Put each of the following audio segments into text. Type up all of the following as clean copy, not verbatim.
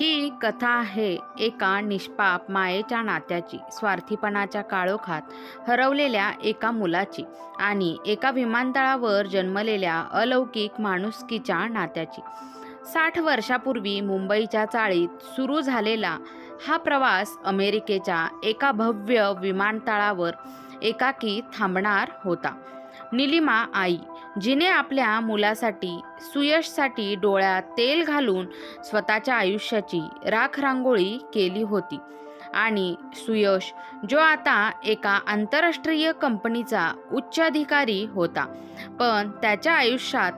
ही कथा आहे एका निष्पाप मायेच्या नात्याची, स्वार्थीपणाच्या काळोखात हरवलेल्या एका मुलाची आणि एका विमानतळावर जन्मलेल्या अलौकिक माणुसकीच्या नात्याची. 60 वर्षापूर्वी मुंबईच्या चाळीत सुरू झालेला हा प्रवास अमेरिकेच्या एका भव्य विमानतळावर एकाकी थांबणार होता. निलिमा आई, जिने आपल्या मुलासाठी, सुयशसाठी डोळ्यात तेल घालून स्वतःच्या आयुष्याची राखरांगोळी केली होती, आणि सुयश, जो आता एका आंतरराष्ट्रीय कंपनीचा उच्च अधिकारी होता, पण त्याच्या आयुष्यात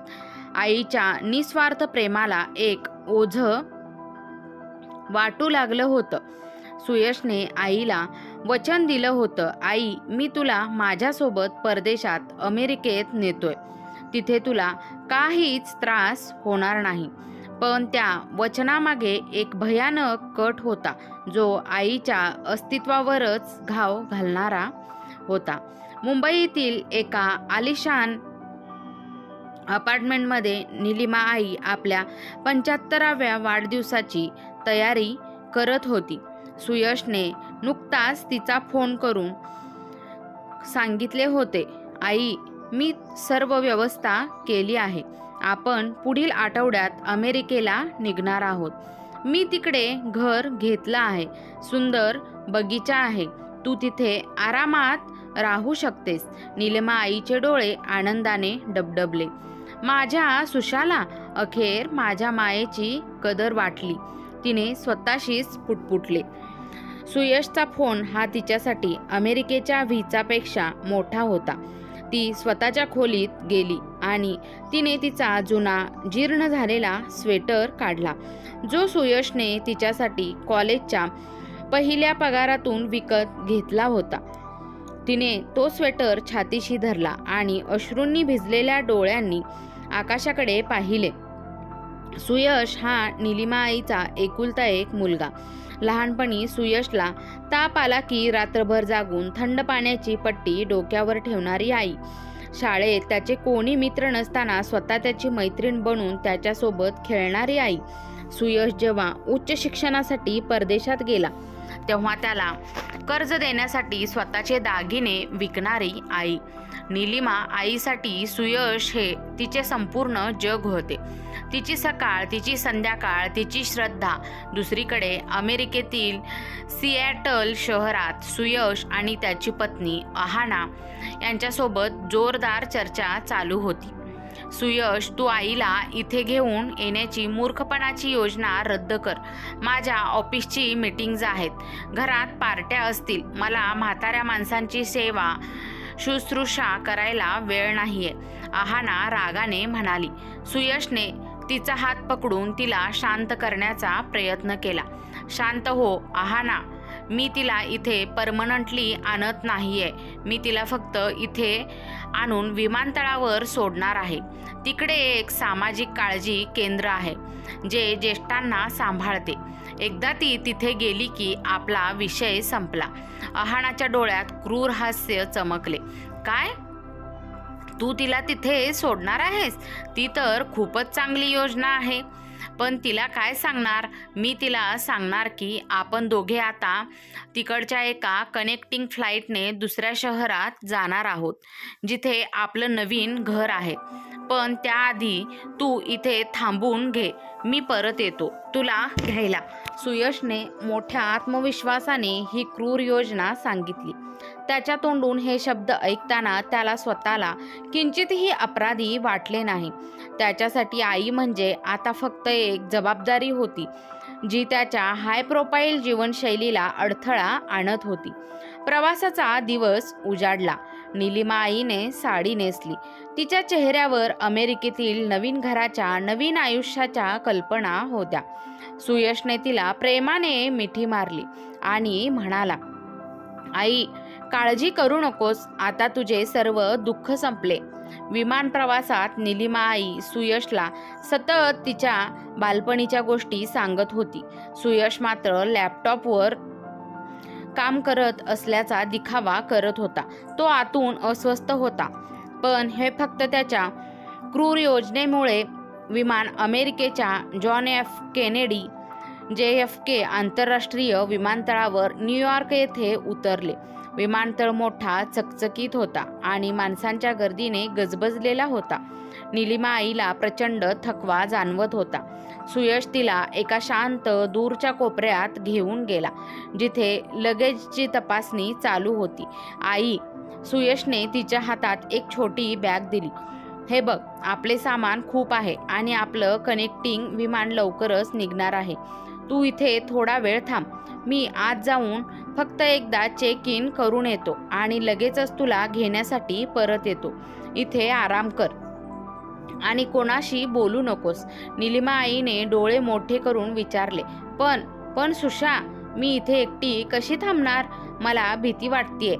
आईच्या निस्वार्थ प्रेमाला एक ओझं वाटू लागलं होतं. सुयशने आईला वचन दिलं होतं, आई, मी तुला माझ्यासोबत परदेशात अमेरिकेत नेतोय. तिथे तुला काहीच त्रास होणार नाही. पण त्या वचनामागे एक भयानक कट होता, जो आईच्या अस्तित्वावरच घाव घालणारा होता. मुंबईतील एका आलिशान अपार्टमेंटमध्ये निलिमा आई आपल्या 75व्या वाढदिवसाची तयारी करत होती. सुयशने नुकताच तिचा फोन करून सांगितले होते, आई, मी सर्व व्यवस्था केली आहे. आपण पुढील आठवड्यात अमेरिकेला निघणार आहोत. मी तिकडे घर घेतलं आहे. सुंदर बगीचा आहे. तू तिथे आरामात राहू शकतेस. निलिमा आईचे डोळे आनंदाने डबडबले. माझ्या सुशाला, अखेर माझ्या मायेची कदर वाटली, तिने स्वतःशीच पुटपुटले. सुयशचा फोन हा तिच्यासाठी अमेरिकेच्या व्हिसापेक्षा मोठा होता. ती स्वतःच्या खोलीत गेली आणि तिने तिचा जुना जीर्ण झालेला स्वेटर काढला, जो सुयशने तिच्यासाठी कॉलेजच्या पहिल्या पगारातून विकत घेतला होता. तिने तो स्वेटर छातीशी धरला आणि अश्रूंनी भिजलेल्या डोळ्यांनी आकाशाकडे पाहिले. सुयश हा निलिमा आईचा एकुलता एक मुलगा. लहानपणी सुयशला ताप आला की रात्रभर जागून थंड पाण्याची पट्टी डोक्यावर ठेवणारी आई. शाळेत त्याचे कोणी मित्र नसताना स्वतः त्याची मैत्रीण बनून त्याच्यासोबत खेळणारी आई. सुयश जेव्हा उच्च शिक्षणासाठी परदेशात गेला, तेव्हा त्याला कर्ज देण्यासाठी स्वतःचे दागिने विकणारी आई. निलिमा आईसाठी सुयश हे तिचे संपूर्ण जग होते. तिची सकाळ, तिची संध्याकाळ, तिची श्रद्धा. दुसरीकडे अमेरिकेतील सिॲटल शहरात सुयश आणि त्याची पत्नी अहाना यांच्यासोबत जोरदार चर्चा चालू होती. सुयश, तू आईला इथे घेऊन येण्याची मूर्खपणाची योजना रद्द कर. माझ्या ऑफिसची मीटिंग्ज आहेत, घरात पार्ट्या असतील, मला म्हाताऱ्या माणसांची सेवा शुश्रूषा करायला वेळ नाहीये, अहाना रागाने म्हणाली. सुयशने तिचा हात पकडून तिला शांत करण्याचा प्रयत्न केला. शांत हो अहाना, मी तिला इथे परमनंटली आणत नाहीये. मी तिला फक्त इथे आणून विमानतळावर सोडणार आहे. तिकडे एक सामाजिक काळजी केंद्र आहे, जे ज्येष्ठांना सांभाळते. एकदा ती तिथे गेली की आपला विषय संपला. अहानाच्या डोळ्यात क्रूर हास्य चमकले. काय, तू तिला तिथे सोडणार आहेस? ती तर खूपच चांगली योजना आहे. पण तिला काय सांगणार? मी तिला सांगणार की आपण दोघे आता तिकडच्या एका कनेक्टिंग फ्लाईटने दुसऱ्या शहरात जाणार आहोत, जिथे आपलं नवीन घर आहे. पण त्याआधी तू इथे थांबून घे, मी परत येतो तुला घ्यायला. सुयशने मोठ्या आत्मविश्वासाने ही क्रूर योजना सांगितली. त्याच्या तोंडून हे शब्द ऐकताना त्याला स्वतःला किंचितही अपराधी वाटले नाही. त्याच्यासाठी आई म्हणजे आता फक्त एक जबाबदारी होती, जी त्याच्या हाय प्रोफाईल जीवनशैलीला अडथळा आणत होती. प्रवासाचा दिवस उजाडला. निलिमा आईने साडी नेसली. तिच्या चेहऱ्यावर अमेरिकेतील नवीन घराच्या, नवीन आयुष्याच्या कल्पना होत्या. सुयशने तिला प्रेमाने मिठी मारली आणि म्हणाला, आई, काळजी करू नकोस, आता तुझे सर्व दुःख संपले. विमान प्रवासात निलिमा आई सुयशला सतत तिच्या बालपणीच्या गोष्टी सांगत होती. सुयश मात्र लॅपटॉपवर काम करत असल्याचा दिखावा करत होता. तो आतून अस्वस्थ होता, पण हे फक्त त्याच्या क्रूर योजनेमुळे. विमान अमेरिकेच्या जॉन एफ केनेडी JFK आंतरराष्ट्रीय विमानतळावर न्यूयॉर्क येथे उतरले. विमानतळ मोठा, चकचकीत होता आणि माणसांच्या गर्दीने गजबजलेला होता. निलिमा आईला प्रचंड थकवा जाणवत होता. सुयश तिला एका शांत दूरच्या कोपऱ्यात घेऊन गेला, जिथे लगेजची तपासणी चालू होती. आई, सुयशने तिच्या हातात एक छोटी बॅग दिली. हे बघ, आपले सामान खूप आहे आणि आपलं कनेक्टिंग विमान लवकरच निघणार आहे. तू इथे थोडा वेळ थांब. मी आज जाऊन फक्त एकदा चेक इन करून येतो आणि लगेचच तुला घेण्यासाठी परत येतो. इथे आराम कर आणि कोणाशी बोलू नकोस. निलिमा आईने डोळे मोठे करून विचारले. पण सुषा, मी इथे एकटी कशी थांबणार? मला भीती वाटतेय.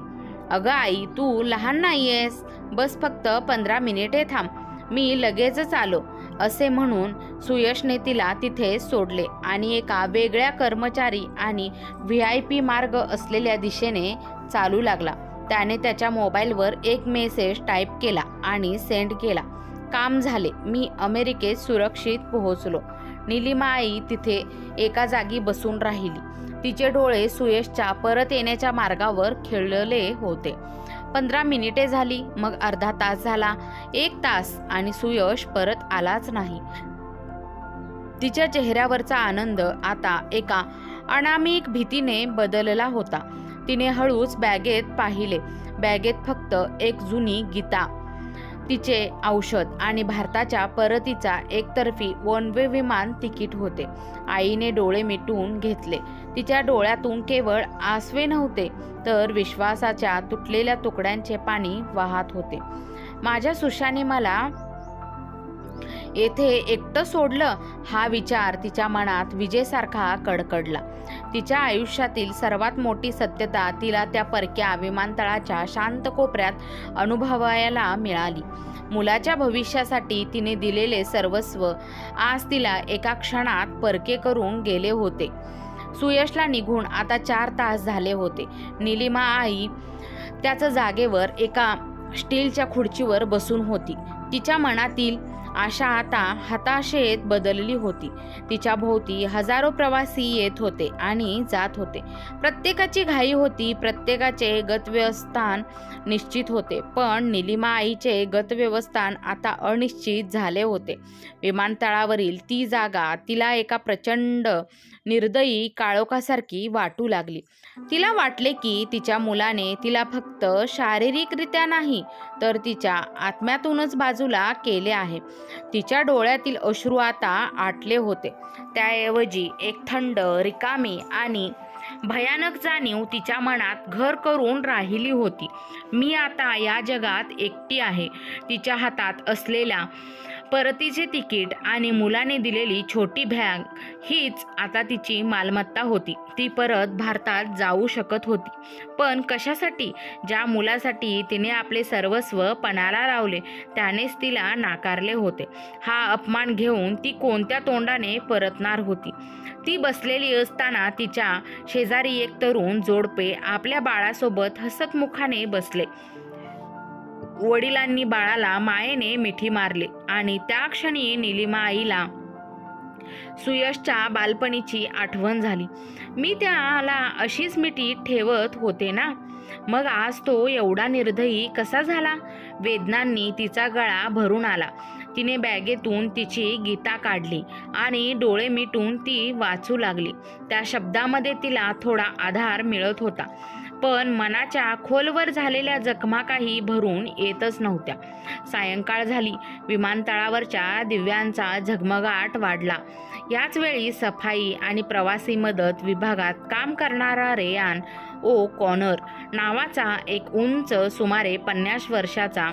अगं आई, तू लहान नाहीयेस. बस फक्त 15 मिनिटे थांब, मी लगेचच आलो. असे म्हणून सुयशने तिला तिथे सोडले आणि एका वेगळ्या कर्मचारी आणि VIP मार्ग असलेल्या दिशेने चालू लागला. त्याने त्याच्या मोबाईलवर एक मेसेज टाईप केला आणि सेंड केला. काम झाले, मी अमेरिकेत सुरक्षित पोहोचलो. निलिमा आई तिथे एका जागी बसून राहिली. तिचे डोळे सुयशच्या परत येण्याच्या मार्गावर खिळले होते. 15 मिनिटे झाली, मग अर्धा तास झाला, 1 तास, आणि सुयश परत आलाच नाही. तिच्या चेहऱ्यावरचा आनंद आता एका अनामिक भीतीने बदलला होता. तिने हळूच बॅगेत पाहिले. बॅगेत फक्त एक जुनी गीता, तिचे औषध आणि भारताच्या परतीचा एकतर्फी वन वे विमान तिकीट होते. आईने डोळे मिटून घेतले. तिच्या डोळ्यातून केवळ आसवे नव्हते, तर विश्वासाच्या तुटलेल्या तुकड्यांचे पाणी वाहत होते. माझ्या सुशाने मला येथे एकटं सोडलं, हा विचार तिच्या मनात विजेसारखा कडकडला. तिच्या आयुष्यातील सर्वात मोठी सत्यता तिला त्या परक्या विमानतळाच्या शांत कोपऱ्यात अनुभवायला मिळाली. मुलाच्या भविष्यासाठी तिने दिलेले सर्वस्व आज तिला एका क्षणात परके करून गेले होते. सुयशला निघून आता 4 तास झाले होते. निलिमा आई त्याच्या जागेवर एका स्टीलच्या खुर्चीवर बसून होती. तिच्या मनातील आशा आता हताशेत बदलली होती. तिच्या भोवती हजारो प्रवासी येत होते आणि जात होते. प्रत्येकाची घाई होती, प्रत्येकाचे गतव्यवस्थान निश्चित होते. पण निलिमा आईचे गतव्यवस्थान आता अनिश्चित झाले होते. विमानतळावरील ती जागा तिला एका प्रचंड निर्दयी काळोखासारखी वाटू लागली. तिला वाटले की तिच्या मुलाने तिला फक्त शारीरिकरित्या नाही, तर तिच्या आत्म्यातूनच बाजूला केले आहे. तिच्या डोळ्यातील अश्रू आता आटले होते. त्याऐवजी एक थंड, रिकामी आणि भयानक जाणीव तिच्या मनात घर करून राहिली होती. मी आता या जगात एकटी आहे. तिच्या हातात असलेल्या परतीचे तिकीट आणि मुलाने दिलेली छोटी बॅग हीच आता तिची मालमत्ता होती. ती परत भारतात जाऊ शकत होती. पण कशासाठी? ज्या मुलासाठी तिने आपले सर्वस्व पणाला लावले, त्यानेच तिला नाकारले होते. हा अपमान घेऊन ती कोणत्या तोंडाने परतणार होती? ती बसलेली असताना तिच्या शेजारी एक तरुण जोडपे आपल्या बाळासोबत हसतमुखाने बसले. वडिलांनी बाळाला मायेने मिठी मारले आणि त्या क्षणी निलिमा आईला सुयशच्या बालपणीची आठवण झाली. मी त्याला अशीच मिठी ठेवत होते ना, मग आज तो एवढा निर्दयी कसा झाला? वेदनांनी तिचा गळा भरून आला. तिने बॅगेतून तिची गीता काढली आणि डोळे मिटून ती वाचू लागली. त्या शब्दामध्ये तिला थोडा आधार मिळत होता, पण मनाच्या खोलवर झालेल्या जखमा काही भरून येतच नव्हत्या. सायंकाळ झाली. विमानतळावरच्या दिव्यांचा झगमगाट वाढला. याच वेळी सफाई आणि प्रवासी मदत विभागात काम करणारा रेयान ओ कॉनर नावाचा एक उंच, सुमारे 50 वर्षाचा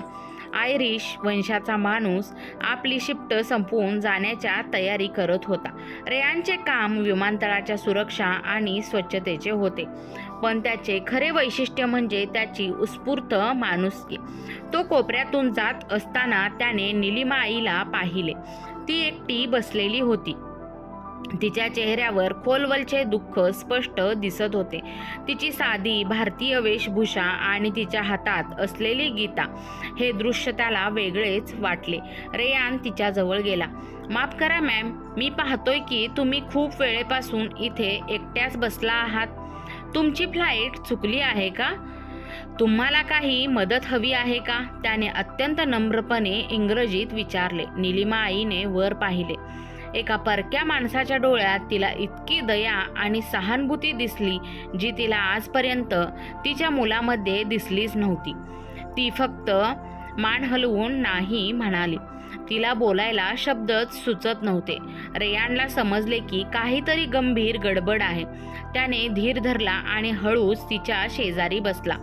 आयरिश वंशाचा माणूस आपली शिफ्ट संपवून जाण्याच्या तयारी करत होता. रेयानचे काम विमानतळाच्या सुरक्षा आणि स्वच्छतेचे होते, पण त्याचे खरे वैशिष्ट्य म्हणजे त्याची उत्स्फूर्त माणुसकी. तो कोपऱ्यातून जात असताना त्याने निलिमा आईला पाहिले. ती एकटी बसलेली होती. तिच्या चेहऱ्यावर खोलवरचे दुःख स्पष्ट दिसत होते. तिची साधी भारतीय वेशभूषा आणि तिच्या हातात असलेली गीता हे दृश्य त्याला वेगळेच वाटले. रेयान तिच्याजवळ गेला. माफ करा मॅम, मी पाहतोय की तुम्ही खूप वेळेपासून इथे एकट्याच बसला आहात. तुमची फ्लाईट चुकली आहे का? तुम्हाला काही मदत हवी आहे का? त्याने अत्यंत नम्रपणे इंग्रजीत विचारले. निलिमा आईने वर पाहिले. एका परक्या माणसाच्या डोळ्यात तिला इतकी दया आणि सहानुभूती दिसली जी तिला आजपर्यंत तिच्या मुलामध्ये दिसलीच नव्हती. ती फक्त मान हलवून नाही म्हणाली. तिला बोलायला शब्दच सुचत नव्हते. रेयानला समजले की काहीतरी गंभीर गडबड आहे. त्याने धीर धरला आणि हळूच तिच्या शेजारी बसला.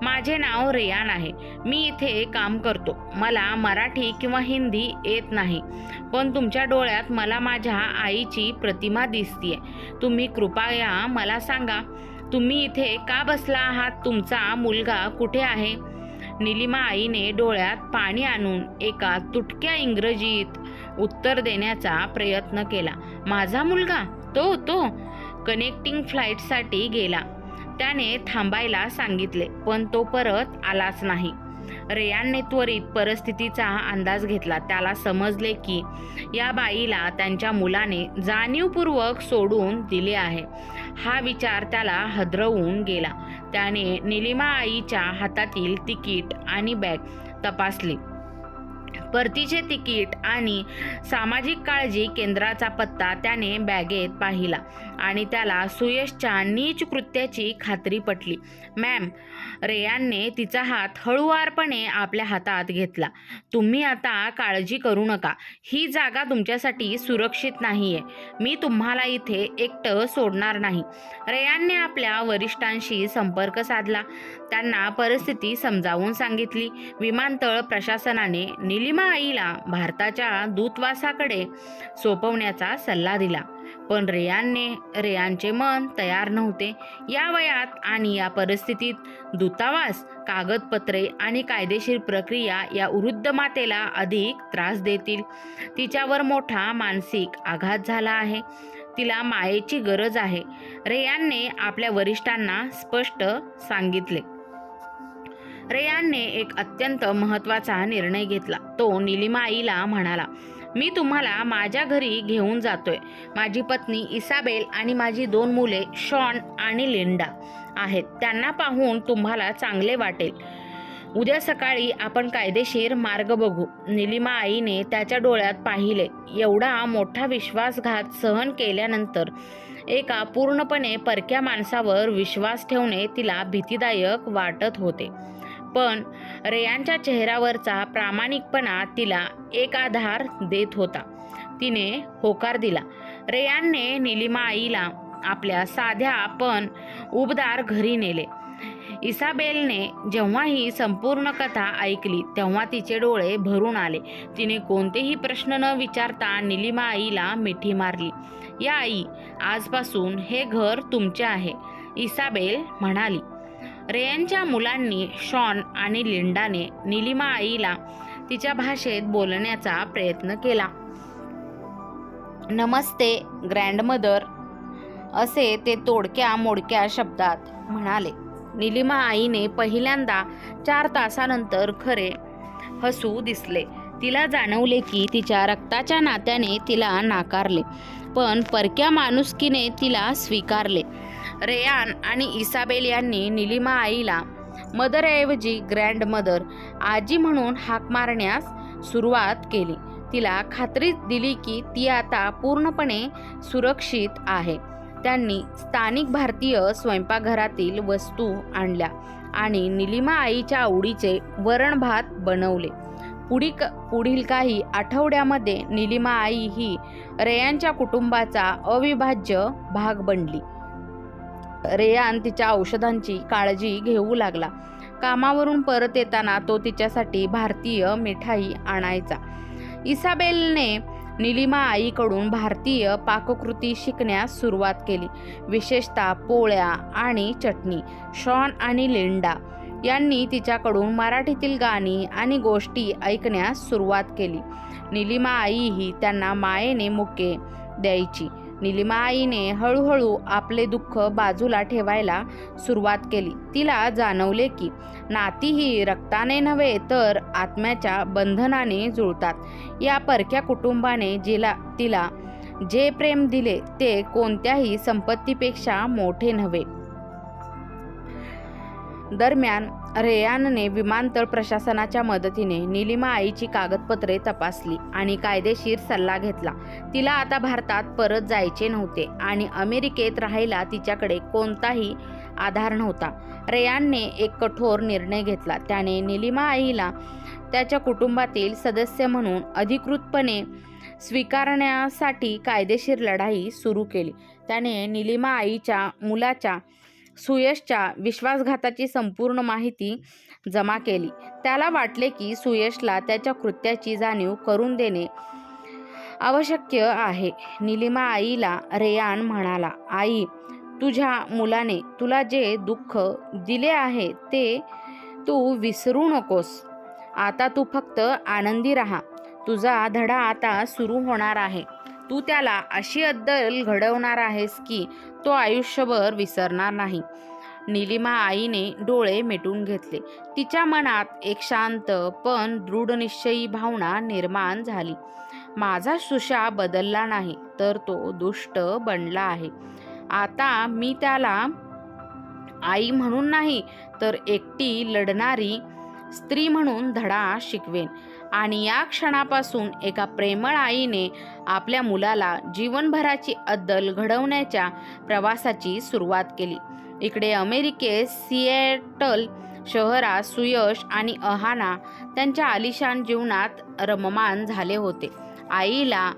माझे नाव रेयान आहे. मी इथे काम करतो. मला मराठी किंवा हिंदी येत नाही, पण तुमच्या डोळ्यात मला माझ्या आईची प्रतिमा दिसतीये. तुम्ही कृपया मला सांगा, तुम्ही इथे का बसला आहात? तुमचा मुलगा कुठे आहे? निलिमा आईने डोळ्यात पाणी आणून एका तुटक्या इंग्रजीत उत्तर देण्याचा प्रयत्न केला. माझा मुलगा तो कनेक्टिंग फ्लाईटसाठी गेला. त्याने थांबायला सांगितले, पण तो परत आलाच नाही. रेयानने त्वरित परिस्थितीचा अंदाज घेतला. त्याला समजले की या बाईला त्यांच्या मुलाने जाणीवपूर्वक सोडून दिले आहे. हा विचार त्याला हादरवून गेला. त्याने निलिमा आईच्या हातातील तिकीट आणि बॅग तपासली. परतीचे तिकीट आणि सामाजिक काळजी केंद्राचा पत्ता त्याने बॅगेत पाहिला आणि त्याला सुयशच्या नीच कृत्याची खात्री पटली. मॅम, रेयानने तिचा हात हळुवारपणे आपल्या हातात घेतला. तुम्ही आता काळजी करू नका. ही जागा तुमच्यासाठी सुरक्षित नाहीये. मी तुम्हाला इथे एकटं सोडणार नाही. रेयानने आपल्या वरिष्ठांशी संपर्क साधला. त्यांना परिस्थिती समजावून सांगितली. विमानतळ प्रशासनाने निलिमा आईला भारताच्या दूतावासाकडे सोपवण्याचा सल्ला दिला, पण रेयानचे मन तयार नव्हते. या वयात आणि या परिस्थितीत दूतावास, कागदपत्रे आणि कायदेशीर प्रक्रिया या वृद्ध मातेला अधिक त्रास देतील. तिच्यावर मोठा मानसिक आघात झाला आहे. तिला मायेची गरज आहे, रेयानने आपल्या वरिष्ठांना स्पष्ट सांगितले. रेयानने एक अत्यंत महत्त्वाचा निर्णय घेतला. तो निलिमा आईला म्हणाला, मी तुम्हाला माझ्या घरी घेऊन जातोय. माझी पत्नी इसाबेल आणि माझी 2 मुले शॉन आणि लिंडा आहेत. त्यांना पाहून तुम्हाला चांगले वाटेल. उद्या सकाळी आपण कायदेशीर मार्ग बघू. निलिमा आईने त्याच्या डोळ्यात पाहिले. एवढा मोठा विश्वासघात सहन केल्यानंतर एका पूर्णपणे परक्या माणसावर विश्वास ठेवणे तिला भीतीदायक वाटत होते. पण रेयानच्या चेहऱ्यावरचा प्रामाणिकपणा तिला एक आधार देत होता. तिने होकार दिला. रेयानने निलिमा आईला आपल्या साध्या पण उबदार घरी नेले. इसाबेलने जेव्हा ही संपूर्ण कथा ऐकली तेव्हा तिचे डोळे भरून आले. तिने कोणतेही प्रश्न न विचारता निलिमा आईला मिठी मारली. या आई, आजपासून हे घर तुमचे आहे, इसाबेल म्हणाली. रेयानच्या मुलांनी शॉन आणि लिंडाने निलिमा आईला तिच्या भाषेत बोलण्याचा प्रयत्न केला. नमस्ते ग्रँडमदर, असे ते तोडक्या मोडक्या शब्दात म्हणाले. निलिमा आईने पहिल्यांदा 4 तासानंतर खरे हसू दिसले. तिला जाणवले की तिच्या रक्ताच्या नात्याने तिला नाकारले, पण परक्या माणुसकीने तिला स्वीकारले. रेयान आणि इसाबेल यांनी निलिमा आईला मदरऐवजी ग्रँडमदर, आजी म्हणून हाक मारण्यास सुरुवात केली. तिला खात्री दिली की ती आता पूर्णपणे सुरक्षित आहे. त्यांनी स्थानिक भारतीय स्वयंपाकघरातील वस्तू आणल्या आणि निलिमा आईच्या आवडीचे वरण भात बनवले. पुढील काही आठवड्यामध्ये निलिमा आई ही रेयानच्या कुटुंबाचा अविभाज्य भाग बनली. रेयान तिच्या औषधांची काळजी घेऊ लागला. कामावरून परत येताना तो तिच्यासाठी भारतीय मिठाई आणायचा. इसाबेलने निलिमा आईकडून भारतीय पाककृती शिकण्यास सुरुवात केली, विशेषतः पोळ्या आणि चटणी. शॉन आणि लिंडा यांनी तिच्याकडून मराठीतील गाणी आणि गोष्टी ऐकण्यास सुरुवात केली. निलिमा आईही त्यांना मायेने मुके द्यायची. निलिमा आईने हळूहळू आपले दुःख बाजूला ठेवायला सुरुवात केली. तिला जाणवले की नाती ही रक्ताने नव्हे तर आत्म्याच्या बंधनाने जुळतात. या परक्या कुटुंबाने तिला जे प्रेम दिले ते कोणत्याही संपत्तीपेक्षा मोठे नव्हे. दरम्यान रेयानने विमानतळ प्रशासनाच्या मदतीने निलिमा आईची कागदपत्रे तपासली आणि कायदेशीर सल्ला घेतला. तिला आता भारतात परत जायचे नव्हते आणि अमेरिकेत राहायला तिच्याकडे कोणताही आधार नव्हता. रेयानने एक कठोर निर्णय घेतला. त्याने निलिमा आईला त्याच्या कुटुंबातील सदस्य म्हणून अधिकृतपणे स्वीकारण्यासाठी कायदेशीर लढाई सुरू केली. त्याने निलिमा आईच्या मुलाच्या सुयशच्या विश्वासघाताची संपूर्ण माहिती जमा केली. त्याला वाटले की सुयशला त्याच्या कृत्याची जाणीव करून देणे आवश्यक आहे. निलिमा आईला रेयान म्हणाला, आई, तुझ्या मुलाने तुला जे दुःख दिले आहे ते तू विसरू नकोस. आता तू फक्त आनंदी राहा. तुझा धडा आता सुरू होणार आहे. तू त्याला अशी अद्दल घडवणार आहेस की तो आयुष्यभर विसरणार नाही. निलिमा आईने डोळे मिटून घेतले. तिच्या मनात एक शांत पण दृढनिश्चयी भावना निर्माण झाली. माझा सुशा बदलला नाही तर तो दुष्ट बनला आहे. आता मी त्याला आई म्हणून नाही तर एकटी लढणारी स्त्री म्हणून धडा शिकवेन. आणि या क्षणापासून एका प्रेमळ आईने आपल्या मुलाला जीवनभराची अद्दल घडवण्याच्या प्रवासाची सुरुवात केली. इकडे अमेरिकेत सिएटल शहरात सुयश आणि अहाना त्यांच्या आलिशान जीवनात रममाण झाले होते. आईला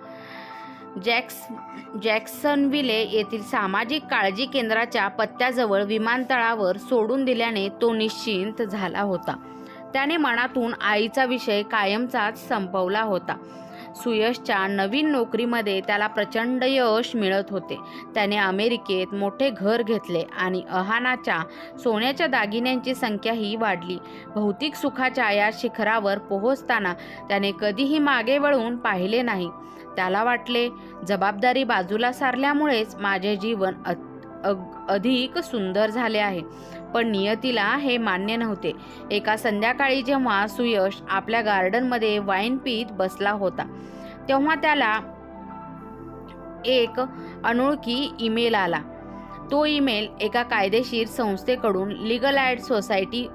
जॅक्सनविले येथील सामाजिक काळजी केंद्राच्या पत्त्याजवळ विमानतळावर सोडून दिल्याने तो निश्चिंत झाला होता. त्याने मनातून आईचा विषय कायमचाच संपवला होता. सुयशच्या नवीन नोकरीमध्ये त्याला प्रचंड यश मिळत होते. त्याने अमेरिकेत मोठे घर घेतले आणि अहानाच्या सोन्याच्या दागिन्यांची संख्याही वाढली. भौतिक सुखाच्या या शिखरावर पोहोचताना त्याने कधीही मागे वळून पाहिले नाही. त्याला वाटले, जबाबदारी बाजूला सारल्यामुळेच माझे जीवन अधिक सुंदर झाले आहे. पण नियतीला हे मान्य नव्हते. एका संध्याकाळी जेव्हा सुयश आपल्या गार्डनमध्ये वाईन पीत बसला होता तेव्हा त्याला एक अनोळखी ईमेल आला. तो ईमेल एका कायदेशीर संस्थेकडून लीगल एड सोसायटी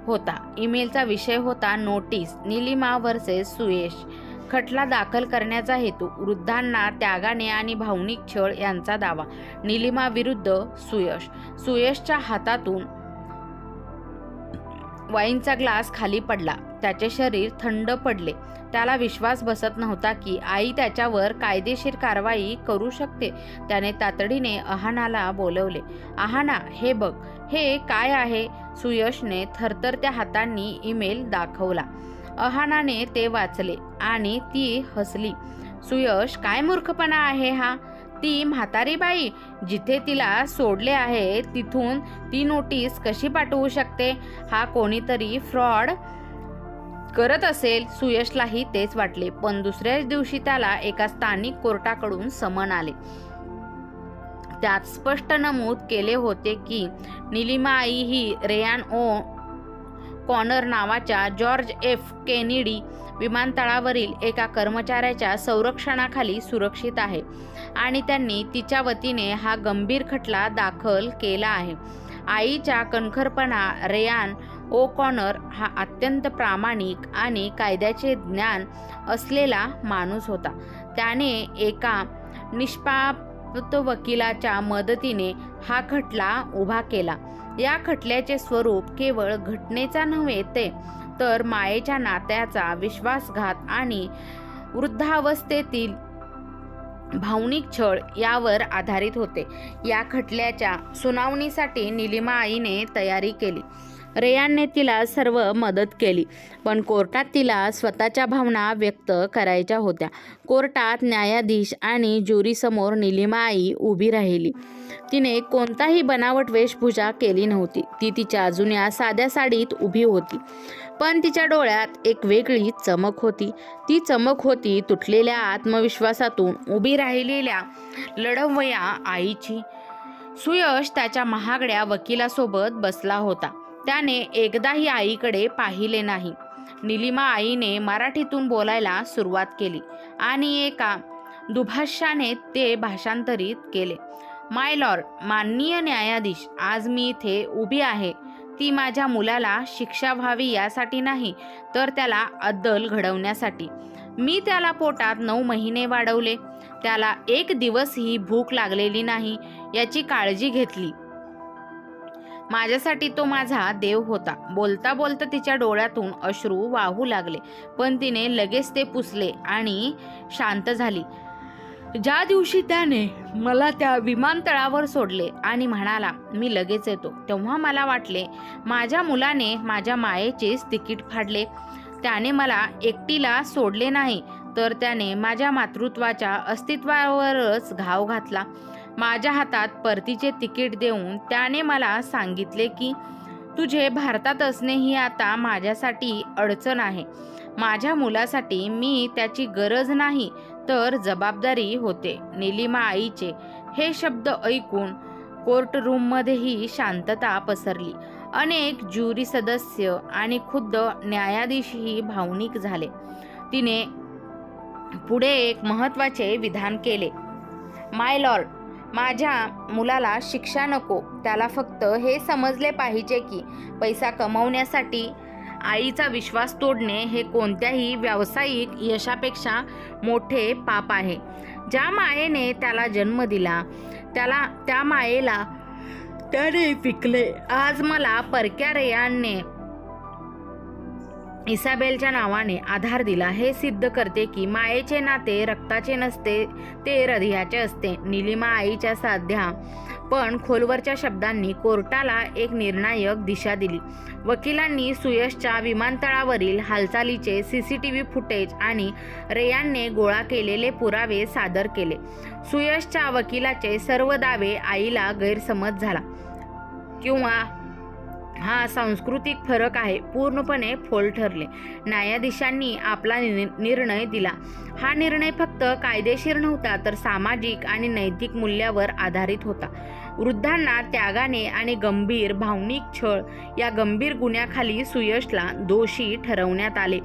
होता. ईमेलचा विषय होता नोटीस, निलिमा वर्सेस सुयश. खटला दाखल करण्याचा हेतू, वृद्धांना त्यागाने आणि भावनिक छळ यांचा दावा. निलिमा विरुद्ध सुयश. सुयशच्या हातातून वाईनचा ग्लास खाली पडला. त्याचे शरीर थंड पडले. त्याला विश्वास बसत नव्हता की आई त्याच्यावर कायदेशीर कारवाई करू शकते. त्याने तातडीने अहानाला बोलवले. अहाना, हे बघ, हे काय आहे? सुयशने थरथरत्या हातांनी ईमेल दाखवला. अहानाने ते वाचले आणि ती हसली. सुयश, काय मूर्खपणा आहे हा? ती म्हातारी बाई जिथे तिला सोडले आहे तिथून ती नोटीस कशी पाठवू शकते? हा कोणीतरी फ्रॉड करत असेल. सुयशलाही तेच वाटले. पण दुसऱ्याच दिवशी त्याला एका स्थानिक कोर्टाकडून समन आले. त्यात स्पष्ट नमूद केले होते की निलिमा आई ही रेयान ओ कॉनर नावाच्या जॉर्ज एफ केनेडी विमानतळावरील एका कर्मचाऱ्याच्या संरक्षणाखाली सुरक्षित आहे आणि त्यांनी तिच्या वतीने हा गंभीर खटला दाखल केला आहे. आईचा कणखरपणा. रेयान ओ कॉनर हा अत्यंत प्रामाणिक आणि कायद्याचे ज्ञान असलेला माणूस होता. त्याने एका निष्पाप वकिलाच्या मदतीने हा खटला उभा केला. या खटल्याचे स्वरूप केवळ घटनेचा नव्हे तर मायेच्या नात्याचा, विश्वासघात आणि वृद्धावस्थेतील भावनिक छळ यावर आधारित होते. या खटल्याच्या सुनावणीसाठी निलिमा आईने तयारी केली. रेयानने तिला सर्व मदत केली, पण कोर्टात तिला स्वतःच्या भावना व्यक्त करायच्या होत्या. कोर्टात न्यायाधीश आणि ज्युरीसमोर निलिमा आई उभी राहिली. तिने कोणताही बनावट वेशभूषा केली नव्हती. ती तिच्या जुन्या साध्या साडीत उभी होती. पण तिच्या डोळ्यात एक वेगळी चमक होती. ती चमक होती तुटलेल्या आत्मविश्वासातून उभी राहिलेल्या लढवय्या आईची. सुयश त्याच्या महागड्या वकिलासोबत बसला होता. त्याने एकदाही आईकडे पाहिले नाही. निलिमा आईने मराठीतून बोलायला सुरुवात केली आणि एका दुभाष्याने ते भाषांतरित केले. माय लॉर्ड, माननीय न्यायाधीश, आज मी इथे उभी आहे ती माझ्या मुलाला शिक्षा व्हावी यासाठी नाही, तर त्याला अद्दल घडवण्यासाठी. मी त्याला पोटात 9 महिने वाढवले. त्याला एक दिवसही भूक लागलेली नाही याची काळजी घेतली. माझ्यासाठी तो माझा देव होता. बोलता बोलता तिच्या डोळ्यातून अश्रू वाहू लागले, पण तिने लगेच ते पुसले आणि शांत झाली. ज्या दिवशी त्याने मला त्या विमानतळावर सोडले आणि म्हणाला, मी लगेच येतो, तेव्हा मला वाटले माझ्या मुलाने माझ्या मायेचेच तिकीट फाडले. त्याने मला एकटीला सोडले नाही, तर त्याने माझ्या मातृत्वाच्या अस्तित्वावरच घाव घातला. माझ्या हातात परतीचे तिकीट देऊन त्याने मला सांगितले की तुझे भारतात असणे ही आता माझ्यासाठी अडचण आहे. माझ्या मुलासाठी मी त्याची गरज नाही, तर जबाबदारी होते. निलिमा आईचे हे शब्द ऐकून कोर्टरूममध्येही शांतता पसरली. अनेक ज्युरी सदस्य आणि खुद्द न्यायाधीशही भावनिक झाले. तिने पुढे एक महत्त्वाचे विधान केले. माय लॉर्ड, माझ्या मुलाला शिक्षा नको. त्याला फक्त हे समजले पाहिजे की पैसा कमवण्यासाठी आईचा विश्वास तोडणे हे कोणत्याही व्यावसायिक यशापेक्षा मोठे पाप आहे. ज्या मायेने त्याला जन्म दिला त्या मायेला त्याने विकले. आज मला परक्या रेयाने इसाबेलच्या नावाने आधार दिला हे सिद्ध करते की मायेचे नाते रक्ताचे नसते, ते हृदयाचे असते. निलिमा आईच्या साध्या पण खोलवरच्या शब्दांनी कोर्टाला एक निर्णायक दिशा दिली. वकिलांनी सुयशच्या विमानतळावरील हालचालीचे CCTV फुटेज आणि रेयानने गोळा केलेले पुरावे सादर केले. सुयशच्या वकिलाचे सर्व दावे आईला गैरसमज झाला किंवा हा सांस्कृतिक फरक आहे पूर्णपणे फोल ठरले. न्यायाधीशांनी आपला निर्णय दिला. हा निर्णय फक्त कायदेशीर नव्हता, तर सामाजिक आणि नैतिक मूल्यावर आधारित होता. वृद्धांना त्यागाने आणि गंभीर भावनिक छळ या गंभीर गुन्ह्याखाली सुयशला दोषी ठरवण्यात आले.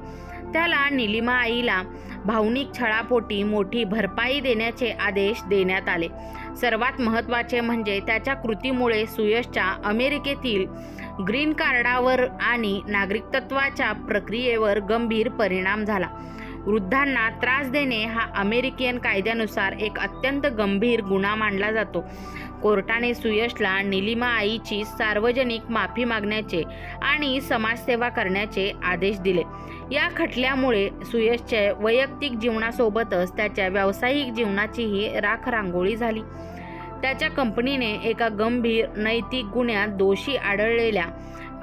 त्याला निलिमा आईला भावनिक छळापोटी मोठी भरपाई देण्याचे आदेश देण्यात आले. सर्वात महत्त्वाचे म्हणजे त्याच्या कृतीमुळे सुयशच्या अमेरिकेतील ग्रीन कार्डावर आणि नागरिकत्वाच्या प्रक्रियेवर गंभीर परिणाम झाला. वृद्धांना त्रास देणे हा अमेरिकन कायद्यानुसार एक अत्यंत गंभीर गुन्हा मानला जातो. कोर्टाने सुयशला निलिमा आईची सार्वजनिक माफी मागण्याचे आणि समाजसेवा करण्याचे आदेश दिले. या खटल्यामुळे सुयशच्या वैयक्तिक जीवनासोबतच त्याच्या व्यावसायिक जीवनाचीही राखरांगोळी झाली. त्याच्या कंपनीने एका गंभीर नैतिक गुन्ह्यात दोषी आढळलेल्या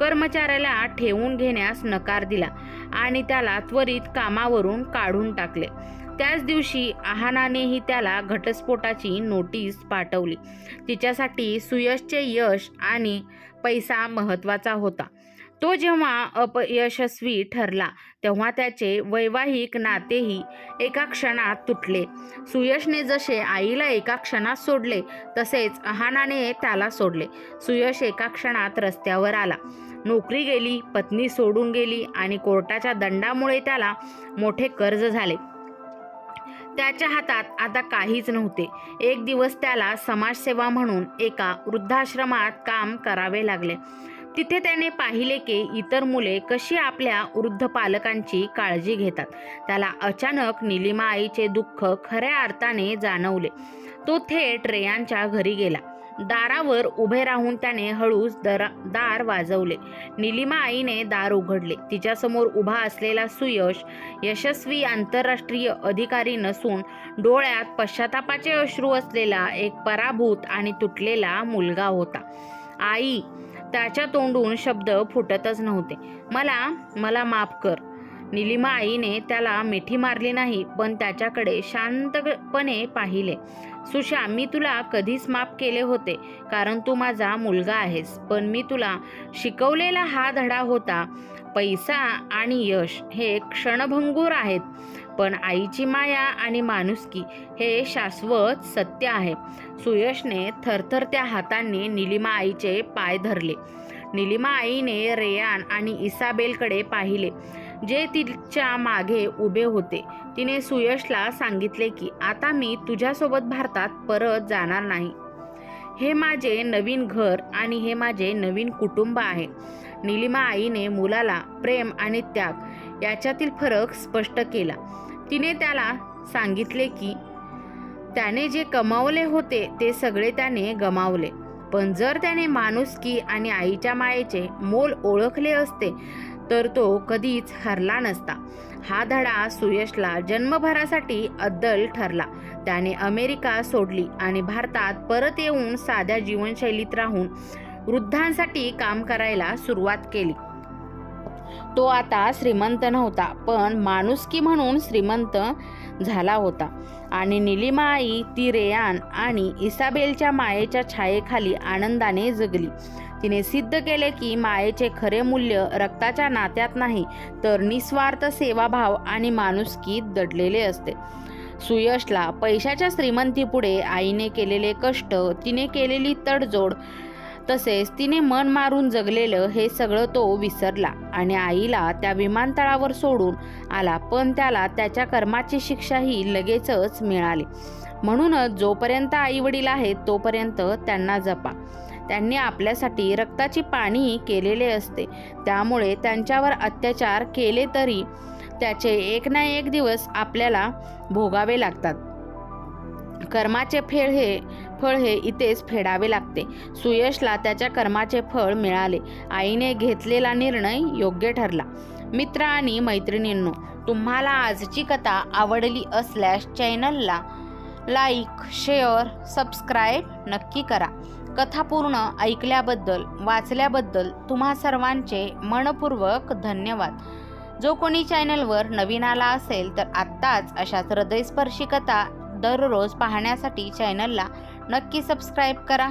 कर्मचाऱ्याला ठेवून घेण्यास नकार दिला आणि त्याला त्वरित कामावरून काढून टाकले. त्याच दिवशी आहानानेही त्याला घटस्फोटाची नोटीस पाठवली. तिच्यासाठी सुयशचे यश आणि पैसा महत्त्वाचा होता. तो जेव्हा अपयशस्वी ठरला तेव्हा त्याचे वैवाहिक नातेही एका क्षणात तुटले. सुयशने जसे आईला एका क्षणात सोडले तसेच आहानाने त्याला सोडले. सुयश एका क्षणात रस्त्यावर आला. नोकरी गेली, पत्नी सोडून गेली आणि कोर्टाच्या दंडामुळे त्याला मोठे कर्ज झाले. त्याच्या हातात आता काहीच नव्हते. एक दिवस त्याला समाजसेवा म्हणून एका वृद्धाश्रमात काम करावे लागले. तिथे त्याने पाहिले की इतर मुले कशी आपल्या वृद्ध पालकांची काळजी घेतात. त्याला अचानक निलिमा आईचे दुःख खऱ्या अर्थाने जाणवले. तो थेट रेयांच्या घरी गेला. दारावर उभे राहून त्याने हळूच दार वाजवले. निलिमा आईने दार उघडले. तिच्यासमोर उभा असलेला सुयश यशस्वी आंतरराष्ट्रीय अधिकारी नसून डोळ्यात पश्चातापाचे अश्रू असलेला एक पराभूत आणि तुटलेला मुलगा होता. आई, त्याच्या तोंडून शब्द फुटतच नव्हते. मला माफ कर. निलिमा आईने त्याला मिठी मारली नाही, पण त्याच्याकडे शांतपणे पाहिले. सुशा, मी तुला कधीच माफ केले होते, कारण तू माझा मुलगा आहेस. पण मी तुला शिकवलेला हा धडा होता, पैसा आणि यश हे क्षणभंगूर आहेत, पण आईची माया आणि माणुसकी हे शाश्वत सत्य आहे. सुयशने थरथरत्या हातांनी निलिमा आईचे पाय धरले. निलिमा आईने रेयान आणि इसाबेलकडे पाहिले, जे तिच्या मागे उभे होते. तिने सुयशला सांगितले की आता मी तुझ्यासोबत भारतात परत जाणार नाही. हे माझे नवीन घर आणि हे माझे नवीन कुटुंब आहे. निलिमा आईने मुलाला प्रेम आणि त्याग याच्यातील फरक स्पष्ट केला. तिने त्याला सांगितले की त्याने जे कमावले होते ते सगळे त्याने गमावले, पण जर त्याने माणुसकी आणि आईच्या मायेचे मोल ओळखले असते तर तो कधीच हरला नसता. हा धडा सुयशला जन्मभरासाठी अद्दल ठरला. त्याने अमेरिका सोडली आणि भारतात परत येऊन साध्या जीवनशैलीत राहून वृद्धांसाठी काम करायला सुरुवात केली. तो आता श्रीमंत नव्हता, पण माणुसकी म्हणून श्रीमंत झाला होता. आणि निलिमा आई ती रेयान आणि इसाबेलच्या मायेच्या छायेखाली आनंदाने जगली. तिने सिद्ध केले की मायेचे खरे मूल्य रक्ताच्या नात्यात नाही, तर निस्वार्थ सेवाभाव आणि माणुसकीत दडलेले असते. सुयशला पैशाच्या श्रीमंतीपुढे आईने केलेले कष्ट, तिने केलेली तडजोड, तसेच तिने मन मारून जगलेलं हे सगळं तो विसरला आणि आईला त्या विमानतळावर सोडून आला. पण त्याला त्याच्या कर्माची शिक्षाही लगेचच मिळाली. म्हणूनच जोपर्यंत आई वडील आहेत तोपर्यंत त्यांना जपा. त्यांनी आपल्यासाठी रक्ताची पाणी केलेले असते, त्यामुळे त्यांच्यावर अत्याचार केले तरी त्याचे एक ना एक दिवस आपल्याला भोगावे लागतात. कर्माचे फळ हे इथेच फेडावे लागते. सुयशला त्याच्या कर्माचे फळ मिळाले. आईने घेतलेला निर्णय योग्य ठरला. मित्र आणि मैत्रिणींनो, तुम्हाला आजची कथा आवडली असल्यास चॅनलला लाईक, शेअर, सबस्क्राईब नक्की करा. कथा पूर्ण ऐकल्याबद्दल, वाचल्याबद्दल तुम्हा सर्वांचे मनपूर्वक धन्यवाद. जो कोणी चॅनलवर नवीन आला असेल तर आत्ताच अशाच हृदयस्पर्शी कथा दररोज पाहण्यासाठी चॅनलला नक्की सबस्क्राईब करा.